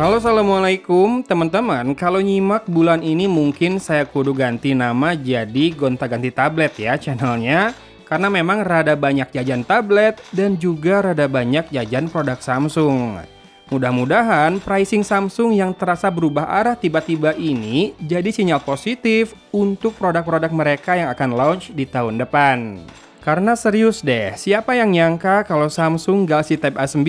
Halo, assalamualaikum teman-teman. Kalau nyimak bulan ini mungkin saya kudu ganti nama jadi gonta-ganti tablet ya channelnya. Karena memang rada banyak jajan tablet dan juga rada banyak jajan produk Samsung. Mudah-mudahan pricing Samsung yang terasa berubah arah tiba-tiba ini jadi sinyal positif untuk produk-produk mereka yang akan launch di tahun depan. Karena serius deh, siapa yang nyangka kalau Samsung Galaxy Tab A9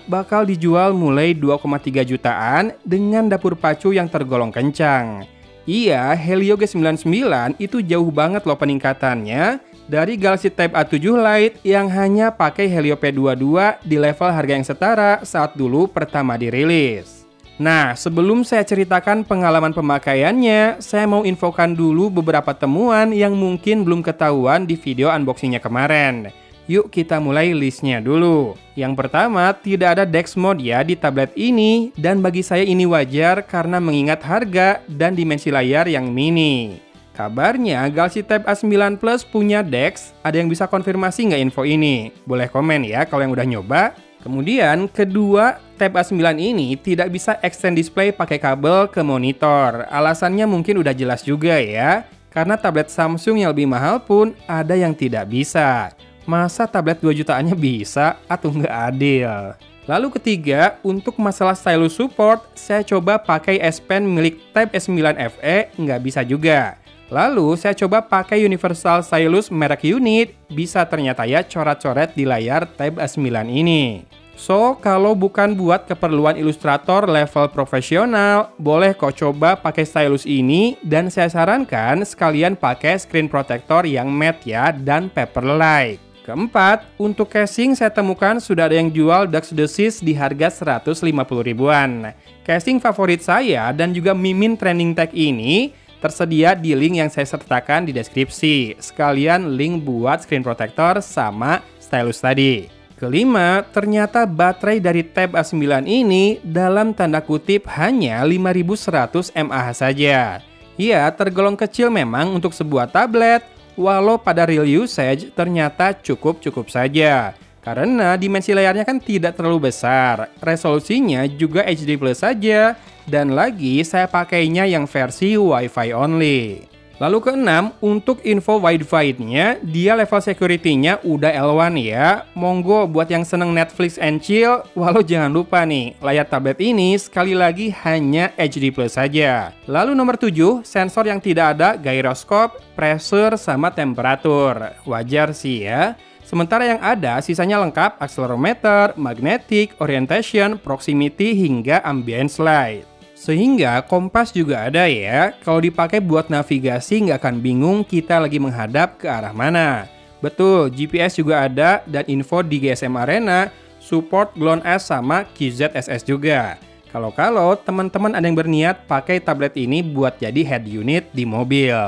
bakal dijual mulai 2,3 jutaan dengan dapur pacu yang tergolong kencang. Iya, Helio G99 itu jauh banget loh peningkatannya dari Galaxy Tab A7 Lite yang hanya pakai Helio P22 di level harga yang setara saat dulu pertama dirilis. Nah, sebelum saya ceritakan pengalaman pemakaiannya, saya mau infokan dulu beberapa temuan yang mungkin belum ketahuan di video unboxingnya kemarin. Yuk kita mulai listnya dulu. Yang pertama, tidak ada DeX mode ya di tablet ini, dan bagi saya ini wajar karena mengingat harga dan dimensi layar yang mini. Kabarnya Galaxy Tab A9 Plus punya DeX, ada yang bisa konfirmasi nggak info ini? Boleh komen ya kalau yang udah nyoba. Kemudian kedua, Tab A9 ini tidak bisa extend display pakai kabel ke monitor. Alasannya mungkin udah jelas juga ya, karena tablet Samsung yang lebih mahal pun ada yang tidak bisa. Masa tablet 2 jutaannya bisa? Atau nggak adil? Lalu ketiga, untuk masalah stylus support, saya coba pakai S Pen milik Tab S9 FE, nggak bisa juga. Lalu saya coba pakai universal stylus merek Unit, bisa ternyata ya coret-coret di layar Tab A9 ini. So, kalau bukan buat keperluan ilustrator level profesional, boleh kok coba pakai stylus ini, dan saya sarankan sekalian pakai screen protector yang matte ya dan paper-like. Keempat, untuk casing saya temukan sudah ada yang jual Dux Decis di harga 150 ribuan. Casing favorit saya dan juga mimin trending tag ini tersedia di link yang saya sertakan di deskripsi. Sekalian link buat screen protector sama stylus tadi. Kelima, ternyata baterai dari Tab A9 ini dalam tanda kutip hanya 5100 mAh saja. Ya, tergolong kecil memang untuk sebuah tablet, walau pada real usage ternyata cukup saja. Karena dimensi layarnya kan tidak terlalu besar, resolusinya juga HD Plus saja, dan lagi saya pakainya yang versi Wi-Fi only. Lalu keenam, untuk info Wi-Fi-nya, dia level security-nya udah L1 ya. Monggo buat yang seneng Netflix and chill, walau jangan lupa nih, layar tablet ini sekali lagi hanya HD Plus saja. Lalu nomor 7, sensor yang tidak ada gyroscope, pressure, sama temperatur. Wajar sih ya. Sementara yang ada sisanya lengkap accelerometer, magnetic, orientation, proximity, hingga ambience light. Sehingga kompas juga ada ya, kalau dipakai buat navigasi nggak akan bingung kita lagi menghadap ke arah mana. Betul, GPS juga ada dan info di GSM Arena, support GLONASS sama QZSS juga. Kalau teman-teman ada yang berniat pakai tablet ini buat jadi head unit di mobil.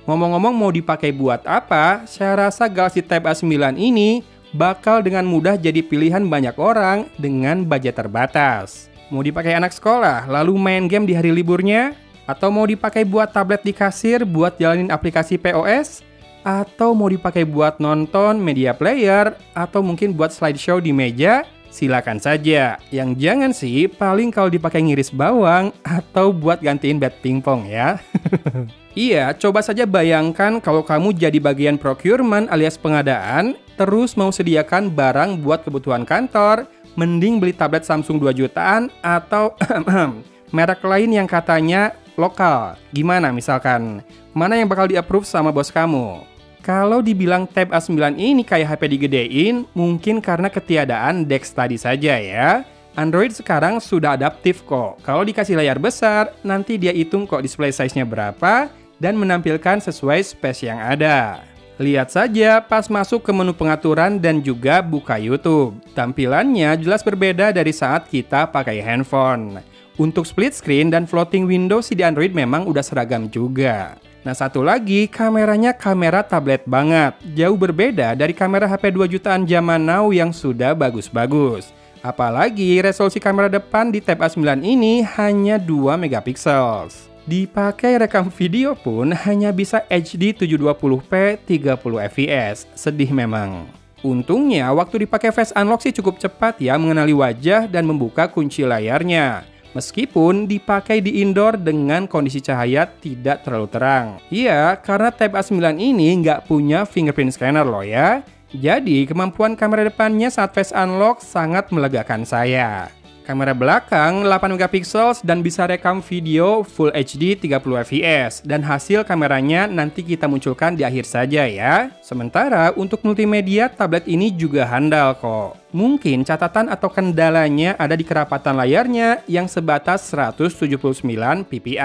Ngomong-ngomong mau dipakai buat apa, saya rasa Galaxy Tab A9 ini bakal dengan mudah jadi pilihan banyak orang dengan budget terbatas. Mau dipakai anak sekolah, lalu main game di hari liburnya? Atau mau dipakai buat tablet di kasir buat jalanin aplikasi POS? Atau mau dipakai buat nonton media player? Atau mungkin buat slideshow di meja? Silakan saja. Yang jangan sih, paling kalau dipakai ngiris bawang atau buat gantiin bat pingpong ya. Iya, coba saja bayangkan kalau kamu jadi bagian procurement alias pengadaan, terus mau sediakan barang buat kebutuhan kantor, mending beli tablet Samsung 2 jutaan atau merek lain yang katanya lokal. Gimana misalkan? Mana yang bakal di-approve sama bos kamu? Kalau dibilang Tab A9 ini kayak HP digedein, mungkin karena ketiadaan DeX tadi saja ya. Android sekarang sudah adaptif kok. Kalau dikasih layar besar, nanti dia hitung kok display size-nya berapa dan menampilkan sesuai space yang ada. Lihat saja pas masuk ke menu pengaturan dan juga buka YouTube. Tampilannya jelas berbeda dari saat kita pakai handphone. Untuk split screen dan floating window sih di Android memang udah seragam juga. Nah, satu lagi, kameranya kamera tablet banget. Jauh berbeda dari kamera HP 2 jutaan zaman now yang sudah bagus-bagus. Apalagi resolusi kamera depan di Tab A9 ini hanya 2 megapiksel. Dipakai rekam video pun hanya bisa HD 720p 30 fps. Sedih memang. Untungnya waktu dipakai Face Unlock sih cukup cepat ya mengenali wajah dan membuka kunci layarnya. Meskipun dipakai di indoor dengan kondisi cahaya tidak terlalu terang. Iya, karena Tab A9 ini nggak punya fingerprint scanner loh ya. Jadi kemampuan kamera depannya saat face unlock sangat melegakan saya. Kamera belakang 8 megapiksel dan bisa rekam video Full HD 30 fps dan hasil kameranya nanti kita munculkan di akhir saja ya. Sementara untuk multimedia tablet ini juga handal kok. Mungkin catatan atau kendalanya ada di kerapatan layarnya yang sebatas 179 ppi.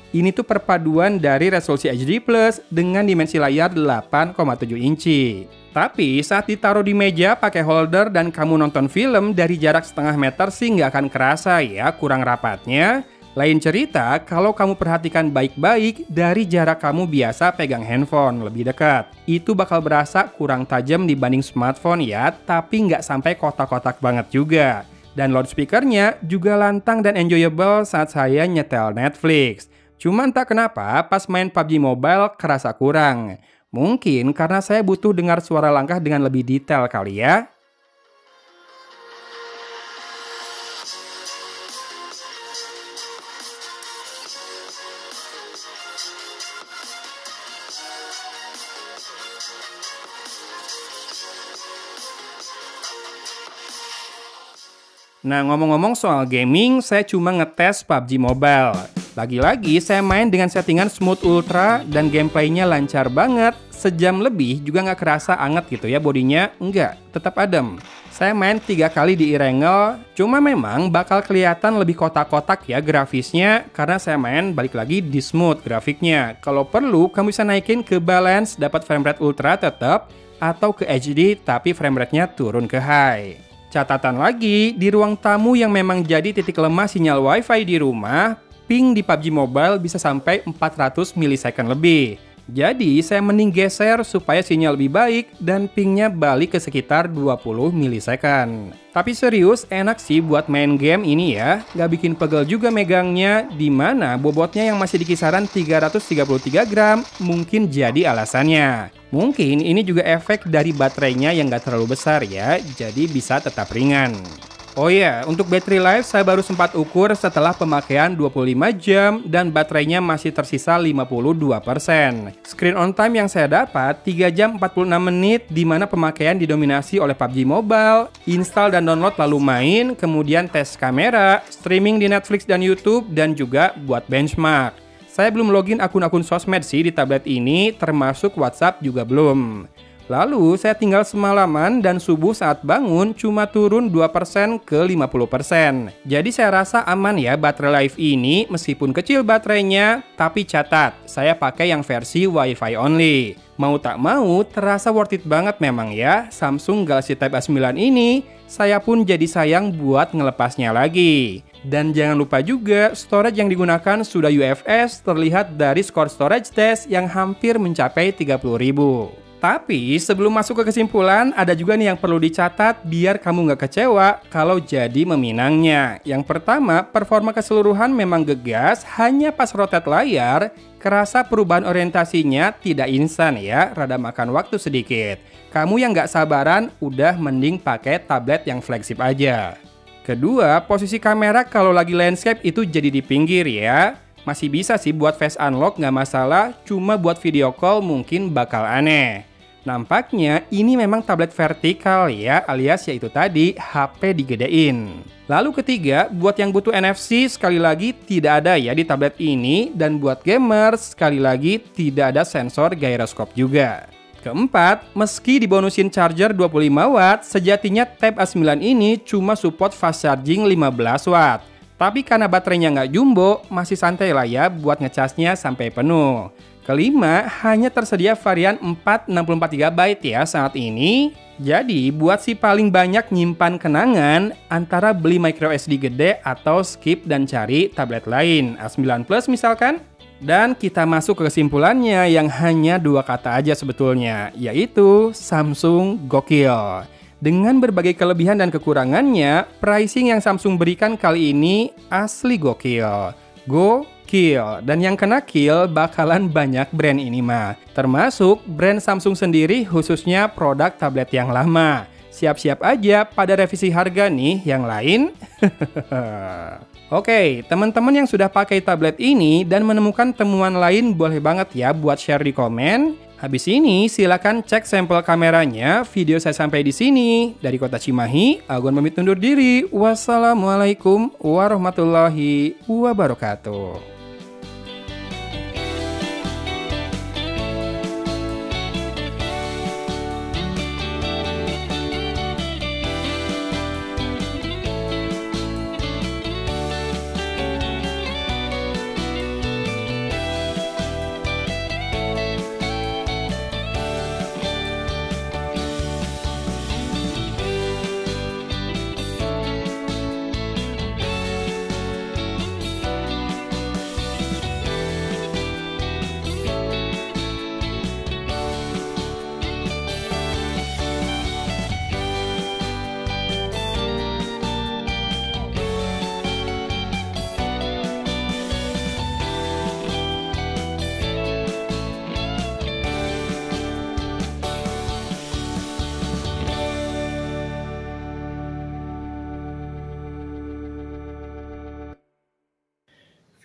Ini tuh perpaduan dari resolusi HD+ dengan dimensi layar 8,7 inci. Tapi saat ditaruh di meja pakai holder dan kamu nonton film dari jarak setengah meter sih nggak akan kerasa ya kurang rapatnya. Lain cerita kalau kamu perhatikan baik-baik dari jarak kamu biasa pegang handphone lebih dekat. Itu bakal berasa kurang tajam dibanding smartphone ya, tapi nggak sampai kotak-kotak banget juga. Dan loudspeakernya juga lantang dan enjoyable saat saya nyetel Netflix. Cuma entah kenapa pas main PUBG Mobile kerasa kurang. Mungkin karena saya butuh dengar suara langkah dengan lebih detail kali ya. Nah, ngomong-ngomong soal gaming, saya cuma ngetes PUBG Mobile. Lagi-lagi saya main dengan settingan Smooth Ultra dan gameplaynya lancar banget. Sejam lebih juga nggak kerasa anget gitu ya bodinya. Enggak, tetap adem. Saya main 3 kali di Erangel, cuma memang bakal kelihatan lebih kotak-kotak ya grafisnya karena saya main balik lagi di smooth grafiknya. Kalau perlu, kamu bisa naikin ke balance dapat framerate ultra tetap atau ke HD tapi framerate-nya turun ke high. Catatan lagi, di ruang tamu yang memang jadi titik lemah sinyal WiFi di rumah, ping di PUBG Mobile bisa sampai 400 milisecond lebih. Jadi, saya mending geser supaya sinyal lebih baik dan pingnya balik ke sekitar 20 milisecond. Tapi serius, enak sih buat main game ini ya. Nggak bikin pegel juga megangnya, dimana bobotnya yang masih di kisaran 333 gram mungkin jadi alasannya. Mungkin ini juga efek dari baterainya yang nggak terlalu besar ya, jadi bisa tetap ringan. Oh ya, untuk battery life saya baru sempat ukur setelah pemakaian 25 jam dan baterainya masih tersisa 52%. Screen on time yang saya dapat 3 jam 46 menit di mana pemakaian didominasi oleh PUBG Mobile, install dan download lalu main, kemudian tes kamera, streaming di Netflix dan YouTube, dan juga buat benchmark. Saya belum login akun-akun sosmed sih di tablet ini, termasuk WhatsApp juga belum. Lalu saya tinggal semalaman dan subuh saat bangun cuma turun 2% ke 50%. Jadi saya rasa aman ya baterai life ini meskipun kecil baterainya, tapi catat, saya pakai yang versi Wi-Fi only. Mau tak mau terasa worth it banget memang ya Samsung Galaxy Tab A9 ini, saya pun jadi sayang buat ngelepasnya lagi. Dan jangan lupa juga, storage yang digunakan sudah UFS terlihat dari skor storage test yang hampir mencapai 30.000. Tapi sebelum masuk ke kesimpulan, ada juga nih yang perlu dicatat biar kamu nggak kecewa kalau jadi meminangnya. Yang pertama, performa keseluruhan memang gegas, hanya pas rotate layar, kerasa perubahan orientasinya tidak instan ya, rada makan waktu sedikit. Kamu yang nggak sabaran, udah mending pakai tablet yang flagship aja. Kedua, posisi kamera kalau lagi landscape itu jadi di pinggir ya. Masih bisa sih buat face unlock nggak masalah, cuma buat video call mungkin bakal aneh. Nampaknya ini memang tablet vertikal ya, alias yaitu tadi HP digedein. Lalu ketiga, buat yang butuh NFC sekali lagi tidak ada ya di tablet ini, dan buat gamers sekali lagi tidak ada sensor gyroscope juga. Keempat, meski dibonusin charger 25 watt, sejatinya Tab A9 ini cuma support fast charging 15 watt. Tapi karena baterainya nggak jumbo, masih santai lah ya buat ngecasnya sampai penuh. Kelima, hanya tersedia varian 464 GB ya saat ini. Jadi, buat si paling banyak nyimpan kenangan, antara beli microSD gede atau skip dan cari tablet lain, A9 Plus misalkan. Dan kita masuk ke kesimpulannya yang hanya 2 kata aja sebetulnya, yaitu Samsung gokil. Dengan berbagai kelebihan dan kekurangannya, pricing yang Samsung berikan kali ini asli gokil. Gokil. Dan yang kena kill bakalan banyak brand ini mah. Termasuk brand Samsung sendiri khususnya produk tablet yang lama. Siap-siap aja pada revisi harga nih yang lain. Oke, teman-teman yang sudah pakai tablet ini dan menemukan temuan lain boleh banget ya buat share di komen. Habis ini silakan cek sampel kameranya. Video saya sampai di sini. Dari Kota Cimahi, Agon pamit undur diri. Wassalamualaikum warahmatullahi wabarakatuh.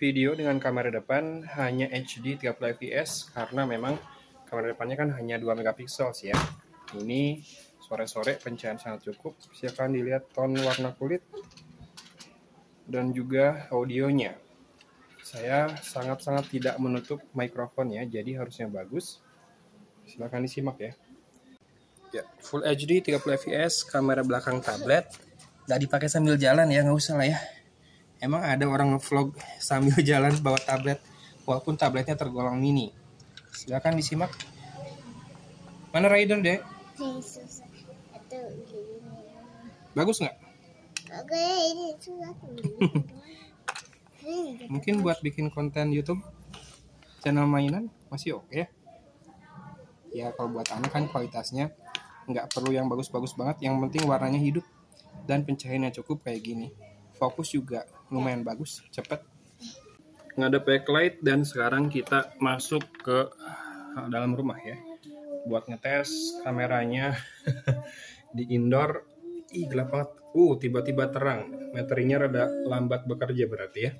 Video dengan kamera depan hanya HD 30 fps karena memang kamera depannya kan hanya 2 megapiksel ya. Ini sore-sore pencahayaan sangat cukup. Silakan dilihat tone warna kulit dan juga audionya. Saya sangat-sangat tidak menutup mikrofon ya, jadi harusnya bagus. Silakan disimak ya. Ya, Full HD 30 fps kamera belakang tablet. Nggak dipakai sambil jalan ya, nggak usah lah ya. Emang ada orang nge-vlog sambil jalan bawa tablet, walaupun tabletnya tergolong mini. Silakan disimak. Mana Raider, Dek? Bagus nggak? Mungkin buat bikin konten YouTube, channel mainan masih oke ya. Ya kalau buat anak kan kualitasnya nggak perlu yang bagus-bagus banget, yang penting warnanya hidup dan pencahayaannya cukup kayak gini. Fokus juga lumayan bagus, cepet. Ngadep backlight dan sekarang kita masuk ke dalam rumah ya. Buat ngetes kameranya di indoor. Ih gelap banget. Tiba-tiba terang. Materinya rada lambat bekerja berarti ya.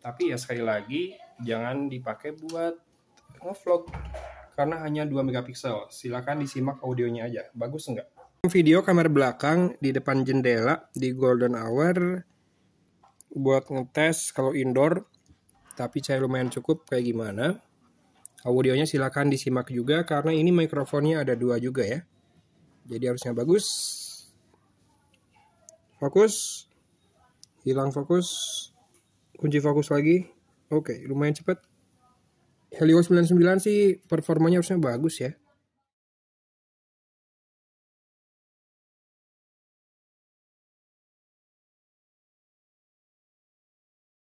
Tapi ya sekali lagi jangan dipakai buat nge-vlog karena hanya 2 megapiksel. Silakan disimak audionya aja. Bagus nggak? Video kamera belakang di depan jendela di golden hour buat ngetes kalau indoor, tapi cahaya lumayan cukup kayak gimana. Audionya silakan disimak juga karena ini mikrofonnya ada 2 juga ya, jadi harusnya bagus. Fokus, hilang fokus, kunci fokus lagi. Oke, lumayan cepet. Helio 99 sih performanya harusnya bagus ya.